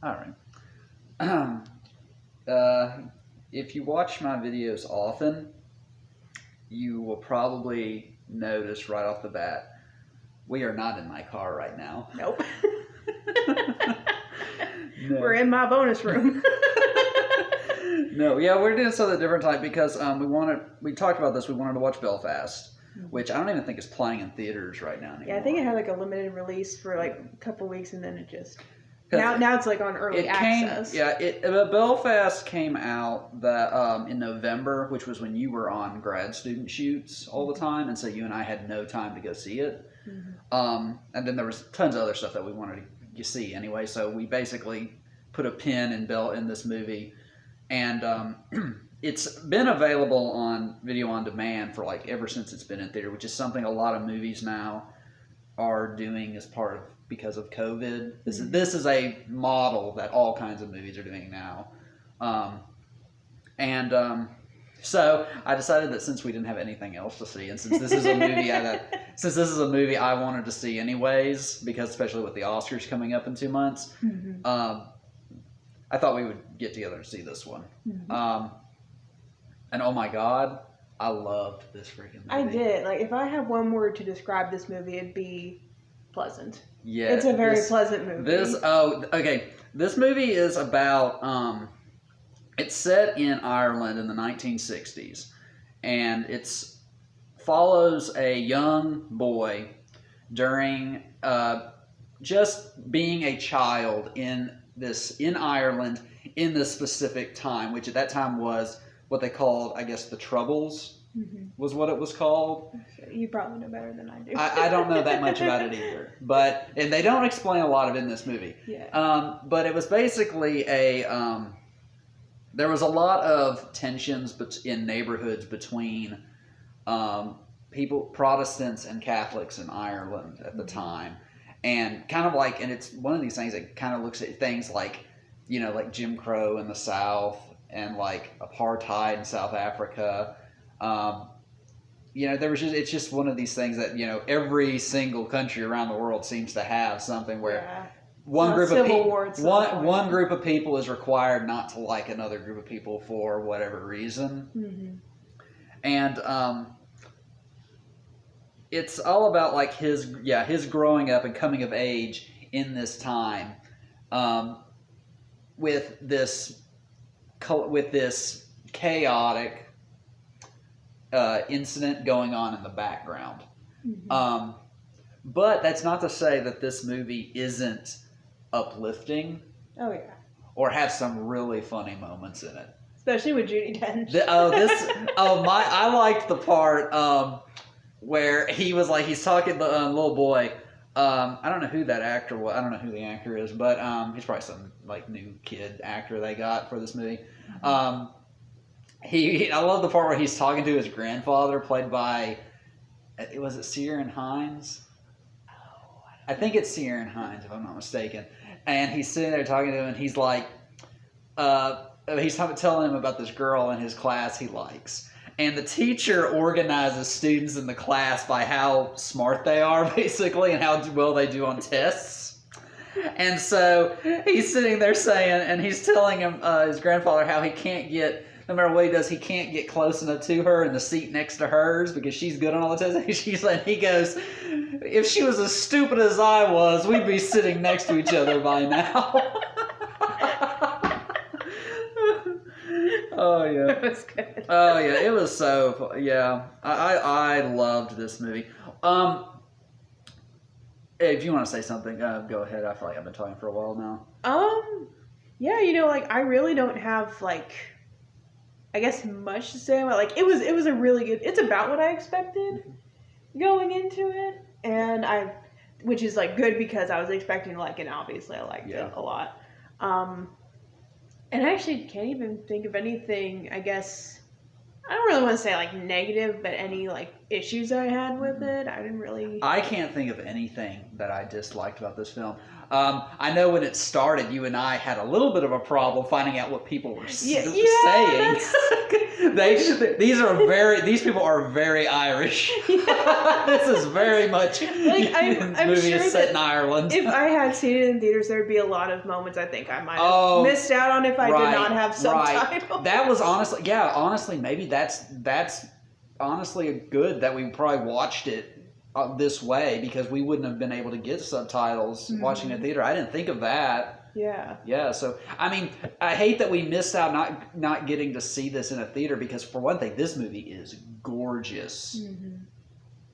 All right. uh, if you watch my videos often, you will probably notice right off the bat we are not in my car right now. Nope. No. We're in my bonus room. No, yeah, we're doing something different type because we talked about this. We wanted to watch Belfast, which I don't even think is playing in theaters right now anymore. Yeah, I think it had like a limited release for like a couple weeks, and then it just now it's like on early access. Belfast came out in November, which was when you were on grad student shoots all the time, and so you and I had no time to go see it. Mm-hmm. And then there was tons of other stuff that we wanted to see anyway, so we basically put a pin in this movie. And it's been available on video on demand for like ever since it's been in theater, which is something a lot of movies now are doing as part of because of COVID. This is a model that all kinds of movies are doing now. So I decided that since we didn't have anything else to see, and since this is a movie I wanted to see anyways, because especially with the Oscars coming up in 2 months. Mm-hmm. I thought we would get together and see this one. Mm-hmm. And oh my God, I loved this freaking movie. I did. Like, if I had one word to describe this movie, it'd be pleasant. Yeah. It's a very pleasant movie. This movie is about, it's set in Ireland in the 1960s. And it follows a young boy during just being a child in Ireland in this specific time, which at that time was what they called, I guess, the Troubles, was what it was called. You probably know better than I do. I don't know that much about it either, and they don't explain a lot of it in this movie. Yeah. But it was basically there was a lot of tensions in neighborhoods between Protestants and Catholics in Ireland at the time. And kind of like, and it's one of these things that kind of looks at things like, like Jim Crow in the South and like apartheid in South Africa. It's just one of these things that, every single country around the world seems to have something where one group of people is required not to like another group of people for whatever reason. Mm-hmm. And, it's all about like his growing up and coming of age in this time, with this chaotic incident going on in the background. Mm-hmm. But that's not to say that this movie isn't uplifting. Oh yeah. Or have some really funny moments in it. Especially with Judi Dench. I liked the part where he's talking to the little boy. I don't know who that actor was. I don't know who the actor is, but he's probably some like new kid actor they got for this movie. I love the part where he's talking to his grandfather, played by, was it Ciarán Hinds? Oh, I think it's Ciarán Hinds, if I'm not mistaken. And he's sitting there talking to him, and he's like, he's telling him about this girl in his class he likes. And the teacher organizes students in the class by how smart they are, basically, and how well they do on tests. And so he's sitting there and he's telling him, his grandfather, how he can't get, no matter what he does, he can't get close enough to her in the seat next to hers because she's good on all the tests. And he goes, if she was as stupid as I was, we'd be sitting next to each other by now. Oh yeah, it was good. Oh yeah, it was so fun. Yeah. I loved this movie. If you want to say something, go ahead. I feel like I've been talking for a while now. Yeah, I really don't have I guess much to say about it was a really good. It's about what I expected going into it, and which is good because I was expecting to like it. And obviously, I liked it a lot. And I actually can't even think of anything, I guess, I don't really want to say negative, but any issues I had with it. I can't think of anything that I disliked about this film. I know when it started, you and I had a little bit of a problem finding out what people were saying. These people are very Irish. Yeah. This is very much I'm movie sure is set in Ireland. If I had seen it in theaters, there'd be a lot of moments I think I might have missed out on if I did not have subtitles. Right. That was honestly, maybe that's honestly good that we probably watched it this way, because we wouldn't have been able to get subtitles watching it in theater. I didn't think of that. Yeah. So I mean, I hate that we missed out not getting to see this in a theater, because for one thing, this movie is gorgeous.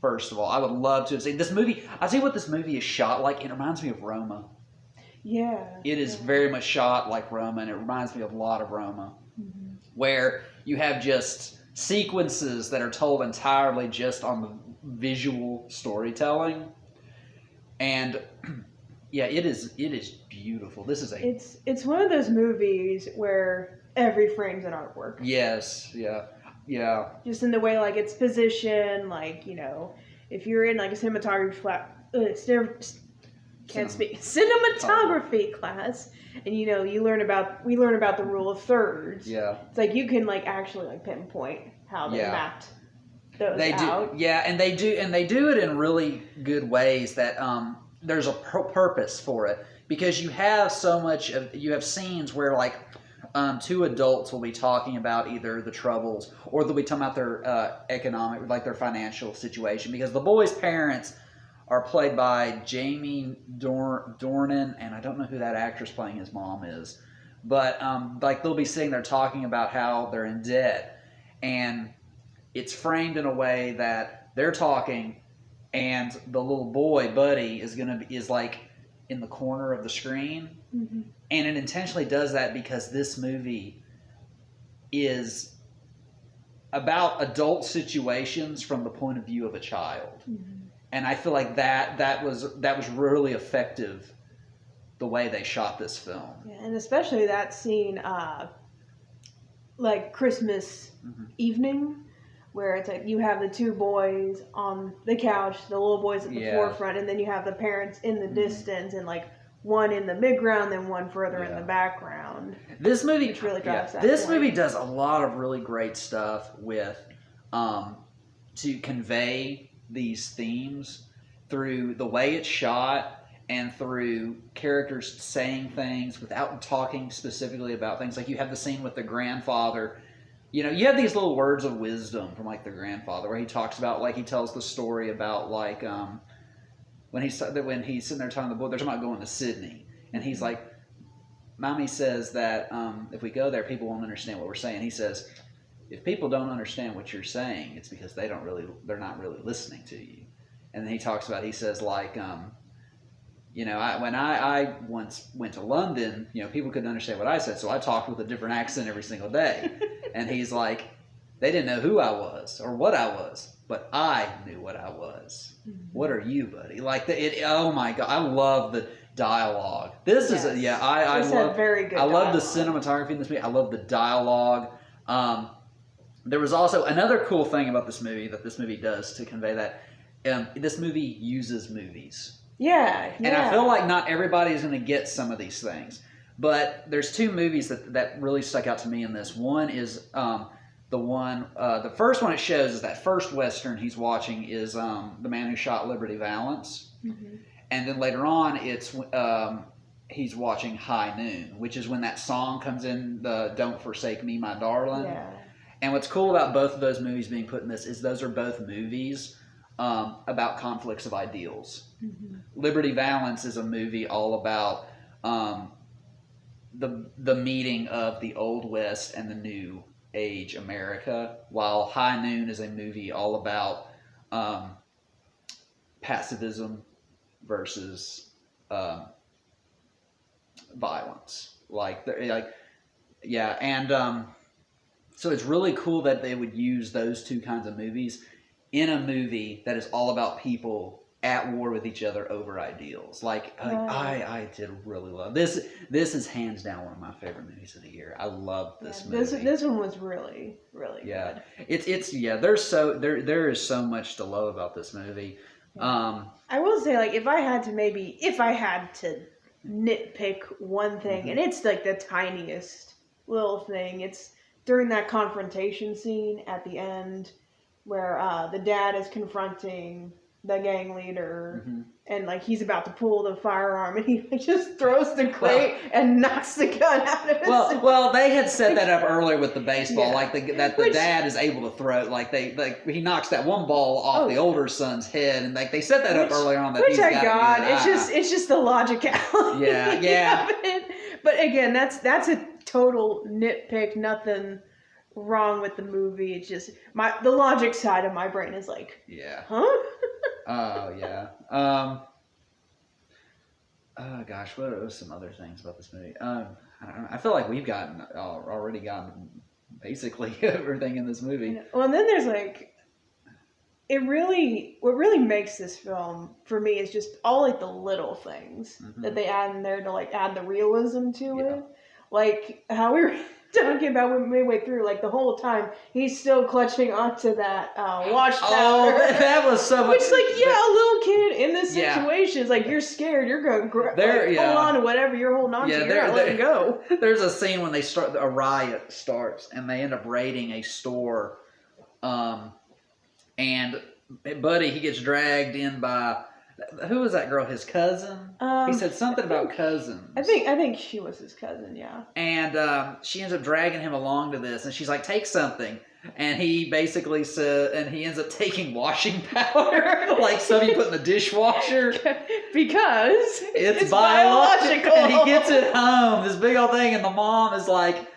First of all, I would love to have seen this movie. I'll tell you what this movie is shot like. It reminds me of Roma. Yeah. It is very much shot like Roma, and it reminds me a lot of Roma, where you have just sequences that are told entirely just on the visual storytelling. And yeah, it is beautiful. This is it's one of those movies where every frame's an artwork. Yes, yeah. Just in the way like it's positioned, like, if you're in like a cinematography class, and we learn about the rule of thirds. Yeah. It's like you can like actually like pinpoint how they mapped those out. Yeah, and they do it in really good ways that there's a purpose for it, because you have scenes where like two adults will be talking about either the troubles, or they'll be talking about their economic, like their financial situation, because the boy's parents are played by Jamie Dornan, and I don't know who that actress playing his mom is, but like they'll be sitting there talking about how they're in debt, and it's framed in a way that they're talking, and the little boy Buddy is like in the corner of the screen, and it intentionally does that because this movie is about adult situations from the point of view of a child. And I feel like that was really effective, the way they shot this film. Yeah, and especially that scene, like Christmas evening, where it's like you have the two boys on the couch, the little boys at the forefront, and then you have the parents in the distance, and like one in the midground, then one further in the background. This movie, which really drives that This point. movie does a lot of really great stuff with to convey these themes through the way it's shot, and through characters saying things without talking specifically about things. Like you have the scene with the grandfather. You have these little words of wisdom from like the grandfather, where he talks about, like, he tells the story about like when he's sitting there telling the boy, they're talking about going to Sydney, and he's like, Mommy says that if we go there, people won't understand what we're saying. He says, if people don't understand what you're saying, it's because they're not really listening to you. And then he says like, when I once went to London, people couldn't understand what I said, so I talked with a different accent every single day. And he's like, they didn't know who I was or what I was, but I knew what I was. What are you, buddy? Like oh my God, I love the dialogue. This is I love very good. I love the cinematography in this movie. I love the dialogue. There was also another cool thing about this movie that this movie does to convey that. This movie uses movies. Yeah. And I feel like not everybody is going to get some of these things. But there's two movies that really stuck out to me in this. One is the first one it shows is that first Western he's watching is The Man Who Shot Liberty Valance. And then later on it's he's watching High Noon, which is when that song comes in, the Don't Forsake Me, My Darling. Yeah. And what's cool about both of those movies being put in this is those are both movies about conflicts of ideals. Liberty Valance is a movie all about the meeting of the Old West and the New Age America, while High Noon is a movie all about pacifism versus violence. So it's really cool that they would use those two kinds of movies in a movie that is all about people at war with each other over ideals. I did really love this. This is hands down one of my favorite movies of the year. I love this movie. This one was really, really good. There is so much to love about this movie. I will say, like, if I had to nitpick one thing, and it's like the tiniest little thing. It's during that confrontation scene at the end where the dad is confronting the gang leader, and like he's about to pull the firearm, and he just throws the crate and knocks the gun out of his. Well, they had set that up earlier with the baseball, Yeah. like the dad is able to throw, like he knocks that one ball off the older son's head, and like they set that up earlier on. That which I got, it's just the logicality. Yeah. Of it. But again, that's a total nitpick. Nothing wrong with the movie. It's just the logic side of my brain is like, huh? Oh yeah. Oh gosh, what are some other things about this movie? I don't know. I feel like we've already gotten basically everything in this movie. Well, and then there's like, what really makes this film for me is just all like the little things that they add in there to like add the realism to it. Like how we were talking about midway through, like the whole time he's still clutching onto that wash powder. Oh, that was so much. Which, like, a little kid in this situation is like, you're scared, you're going to hold on to whatever you're holding on to. You're not letting go. There's a scene when a riot starts, and they end up raiding a store, and Buddy, he gets dragged in by. Who was that girl? His cousin? He said something about cousins. I think she was his cousin, yeah. And she ends up dragging him along to this, and she's like, take something. And he basically said, and he ends up taking washing powder, like some you put in the dishwasher. Because it's biological. And he gets it home, this big old thing, and the mom is like,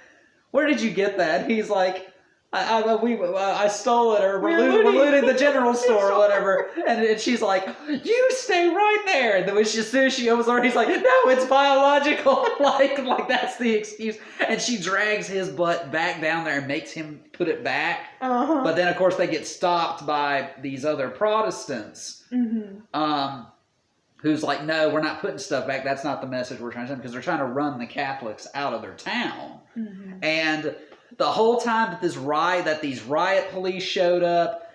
where did you get that? He's like, I stole it, or we're looting the general store or whatever. And she's like, you stay right there. And then as soon as she opens the door, he's like, no, it's biological. like that's the excuse. And she drags his butt back down there and makes him put it back. But then, of course, they get stopped by these other Protestants. Who's like, no, we're not putting stuff back. That's not the message we're trying to send, because they're trying to run the Catholics out of their town. And the whole time that these riot police showed up,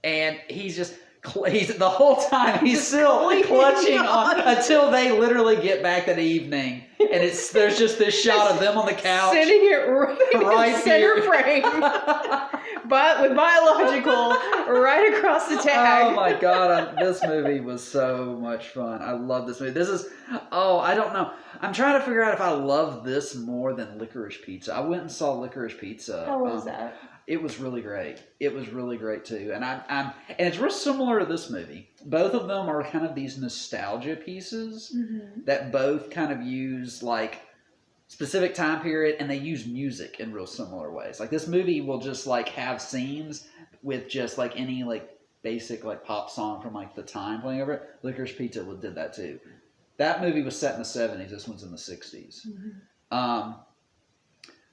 and he's the whole time he's still clutching on until they literally get back that evening, and there's just this shot of them on the couch, sitting it right in center frame, but with biological right across the tag. Oh my god, this movie was so much fun. I love this movie. I don't know. I'm trying to figure out if I love this more than Licorice Pizza. I went and saw Licorice Pizza. How was that? It was really great. It was really great too, and and it's real similar to this movie. Both of them are kind of these nostalgia pieces that both kind of use like specific time period, and they use music in real similar ways. Like this movie will just like have scenes with just like any like basic like pop song from like the time playing over it. Licorice Pizza did that too. That movie was set in the 70s. This one's in the 60s.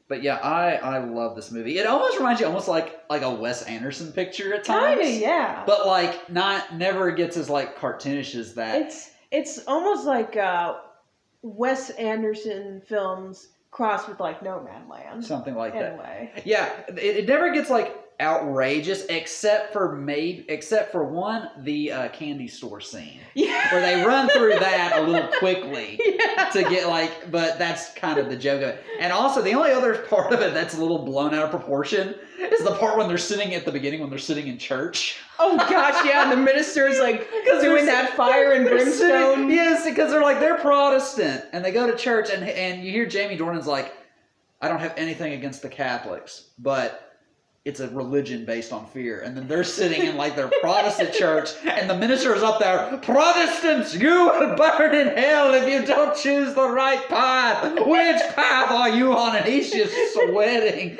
But yeah, I love this movie. It almost reminds you like a Wes Anderson picture at times. Kinda, yeah. But like never gets as like cartoonish as that. It's almost like Wes Anderson films crossed with like No Man Land. Something like that. Anyway. Yeah, it never gets like outrageous except for one, the candy store scene. Yeah. Where they run through that a little quickly to get like, but that's kind of the joke of it. And also the only other part of it that's a little blown out of proportion is the part when they're sitting at the beginning when they're sitting in church. Oh gosh, yeah, and the minister's like doing that fire and brimstone. Yes, because they're Protestant and they go to church, and you hear Jamie Dornan's like, I don't have anything against the Catholics, but it's a religion based on fear. And then they're sitting in like their Protestant church, and the minister is up there, Protestants, you will burn in hell if you don't choose the right path. Which path are you on? And he's just sweating.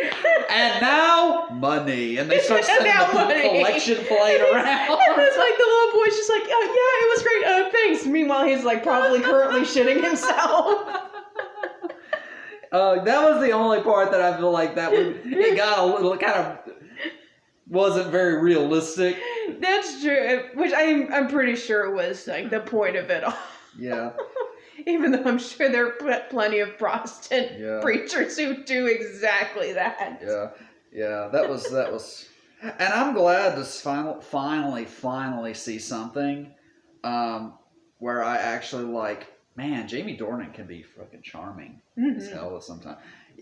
And now, money. And they start sending the collection plate around. And it's like the little boy's just like, oh yeah, it was great, thanks. Meanwhile, he's like probably currently shitting himself. That was the only part that I feel like it got a little kind of wasn't very realistic. That's true, which I'm pretty sure was like the point of it all. Yeah. Even though I'm sure there are plenty of Protestant preachers who do exactly that. Yeah, that was, and I'm glad to finally see something where I actually like Man, Jamie Dornan can be fucking charming as Mm-hmm. hell sometimes.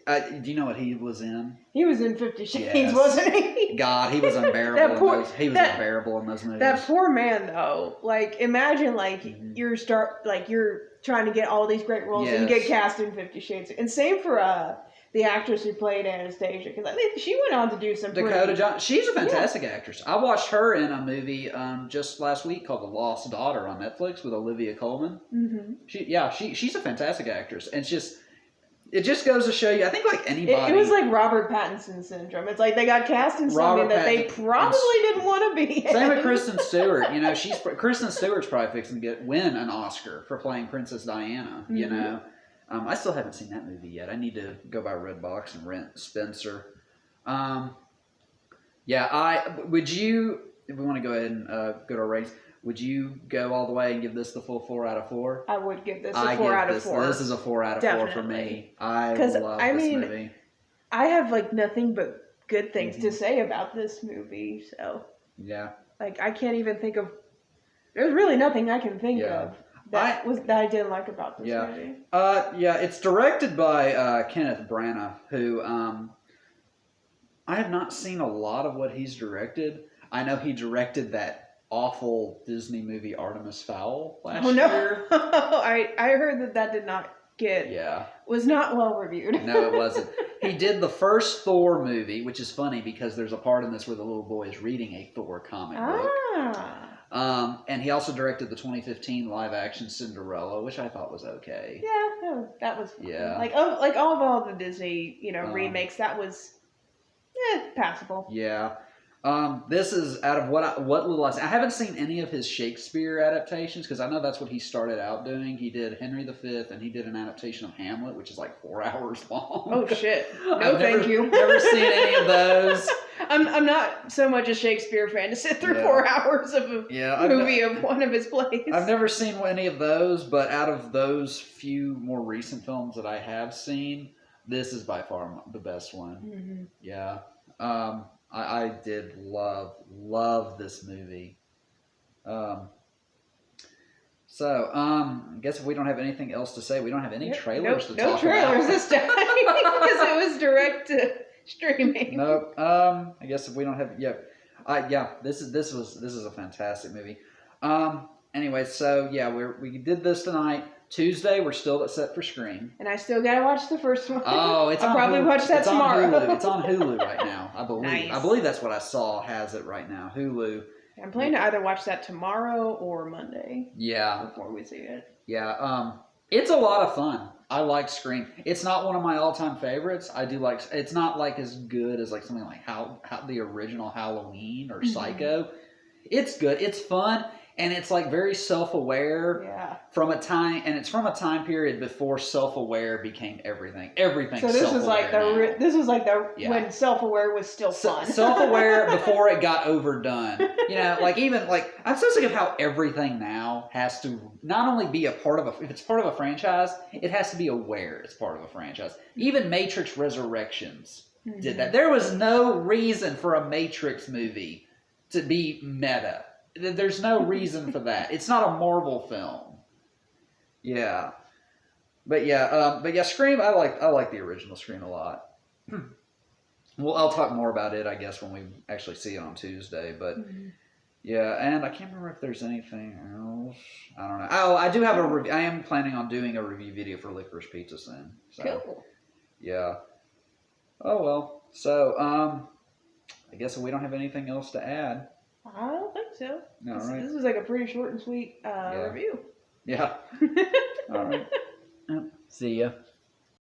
Do you know what he was in? He was in 50 Shades, Yes. wasn't he? God, he was unbearable unbearable in those movies. That poor man, though. Like, imagine, like, Mhm. you're trying to get all these great roles and you Yes. get cast in 50 Shades. And same for the actress who played Anastasia, because I think she went on to do some Dakota Johnson. She's a fantastic actress. I watched her in a movie just last week called The Lost Daughter on Netflix with Olivia Colman. Mm-hmm. She's a fantastic actress, and it just goes to show you. I think like anybody, It was like Robert Pattinson syndrome. It's like they got cast in something that they probably didn't want to be in. Same with Kristen Stewart. You know, Kristen Stewart's probably fixing to win an Oscar for playing Princess Diana. You Mm-hmm. know, I still haven't seen that movie yet. I need to go by Redbox and rent Spencer. Would you? If we want to go ahead and go to a race, would you go all the way and give this the full 4 out of 4? I would give this a 4 out of 4. This is a 4 out of 4 for me. I love this movie. I have like nothing but good things to Mhm. say about this movie. So Yeah. like I can't even think of. There's really nothing I can think of that I didn't like about this movie. It's directed by Kenneth Branagh, who I have not seen a lot of what he's directed. I know he directed that awful Disney movie Artemis Fowl last year. I heard that did not was not well reviewed. No, it wasn't. He did the first Thor movie, which is funny because there's a part in this where the little boy is reading a Thor comic book. And he also directed the 2015 live-action Cinderella, which I thought was okay. Yeah, that was fun. Yeah. Like all the Disney, remakes, that was passable. Yeah. This is out of what little I haven't seen any of his Shakespeare adaptations because I know that's what he started out doing. He did Henry V and he did an adaptation of Hamlet, which is like 4 hours long. Oh shit! No, thank you. Never seen any of those. I'm not so much a Shakespeare fan to sit through 4 hours of a movie of one of his plays. I've never seen any of those, but out of those few more recent films that I have seen, this is by far the best one. Mm-hmm. Yeah. I did love this movie. I guess if we don't have anything else to say, we don't have any trailers to talk about. No trailers this time because it was direct to streaming. Nope. I guess if we don't have this is a fantastic movie. Anyway, so we did this tonight. Tuesday, we're still set for Scream. And I still gotta watch the first one. Oh, I'll probably watch that tomorrow. It's on Hulu right now, I believe. Nice. I believe that's what I saw has it right now. Hulu. I'm planning to either watch that tomorrow or Monday. Yeah. Before we see it. Yeah. It's a lot of fun. I like Scream. It's not one of my all-time favorites. I do like. It's not like as good as like something like how the original Halloween or Psycho. It's good. It's fun. And it's like very self-aware from a time period before self-aware became everything. Everything. So this was like when self-aware was still fun. Self-aware before it got overdone. I'm so sick of how everything now has to not only be if it's part of a franchise, it has to be aware it's part of a franchise. Even Matrix Resurrections did that. There was no reason for a Matrix movie to be meta. There's no reason for that. It's not a Marvel film. Yeah. But Scream, I like the original Scream a lot. Well, I'll talk more about it, I guess, when we actually see it on Tuesday. But and I can't remember if there's anything else. I don't know. Oh, I do have a review. I am planning on doing a review video for Licorice Pizza soon. So, cool. Yeah. Oh well. So I guess we don't have anything else to add. I don't think so. All right. This was like a pretty short and sweet review. Yeah. All right. See ya.